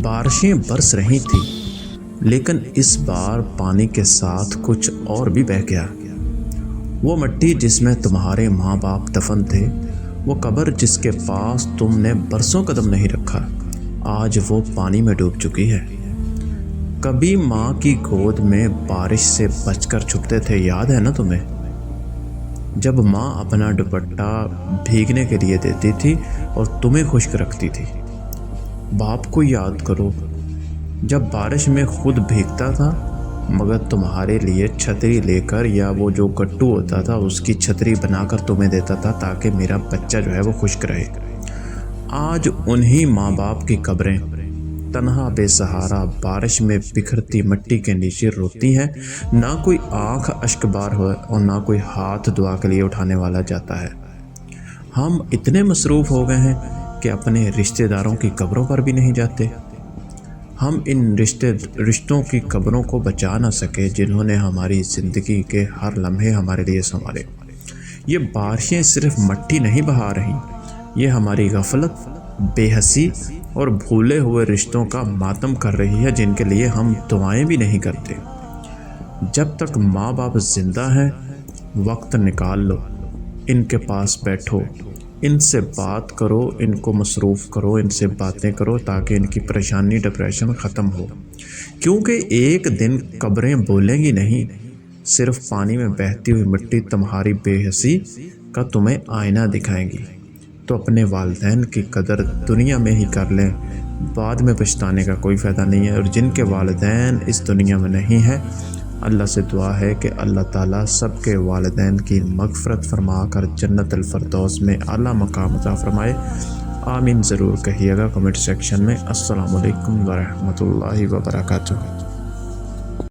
بارشیں برس رہی تھیں، لیکن اس بار پانی کے ساتھ کچھ اور بھی بہہ گیا۔ وہ مٹی جس میں تمہارے ماں باپ دفن تھے، وہ قبر جس کے پاس تم نے برسوں قدم نہیں رکھا، آج وہ پانی میں ڈوب چکی ہے۔ کبھی ماں کی گود میں بارش سے بچ کر چھپتے تھے، یاد ہے نا تمہیں؟ جب ماں اپنا دوپٹہ بھیگنے کے لیے دیتی تھی اور تمہیں خشک رکھتی تھی۔ باپ کو یاد کرو، جب بارش میں خود بھیگتا تھا مگر تمہارے لیے چھتری لے کر، یا وہ جو گٹو ہوتا تھا اس کی چھتری بنا کر تمہیں دیتا تھا تاکہ میرا بچہ جو ہے وہ خشک رہے۔ آج انہی ماں باپ کی قبریں تنہا بے سہارا بارش میں بکھرتی مٹی کے نیچے روتی ہیں، نہ کوئی آنکھ اشک بار ہو اور نہ کوئی ہاتھ دعا کے لیے اٹھانے والا جاتا ہے۔ ہم اتنے مصروف ہو گئے ہیں کہ اپنے رشتہ داروں کی قبروں پر بھی نہیں جاتے۔ ہم ان رشتوں کی قبروں کو بچا نہ سکے جنہوں نے ہماری زندگی کے ہر لمحے ہمارے لیے سنوارے۔ یہ بارشیں صرف مٹی نہیں بہا رہی، یہ ہماری غفلت، بے حسی اور بھولے ہوئے رشتوں کا ماتم کر رہی ہے، جن کے لیے ہم دعائیں بھی نہیں کرتے۔ جب تک ماں باپ زندہ ہیں، وقت نکال لو، ان کے پاس بیٹھو، ان سے بات کرو، ان کو مصروف کرو، ان سے باتیں کرو تاکہ ان کی پریشانی ڈپریشن ختم ہو، کیونکہ ایک دن قبریں بولیں گی نہیں، صرف پانی میں بہتی ہوئی مٹی تمہاری بے حسی کا تمہیں آئینہ دکھائیں گی۔ تو اپنے والدین کی قدر دنیا میں ہی کر لیں، بعد میں پچھتانے کا کوئی فائدہ نہیں ہے۔ اور جن کے والدین اس دنیا میں نہیں ہیں، اللہ سے دعا ہے کہ اللہ تعالیٰ سب کے والدین کی مغفرت فرما کر جنت الفردوس میں اعلیٰ مقام عطا فرمائے۔ آمین ضرور کہیے گا کمنٹ سیکشن میں۔ السلام علیکم ورحمۃ اللہ وبرکاتہ۔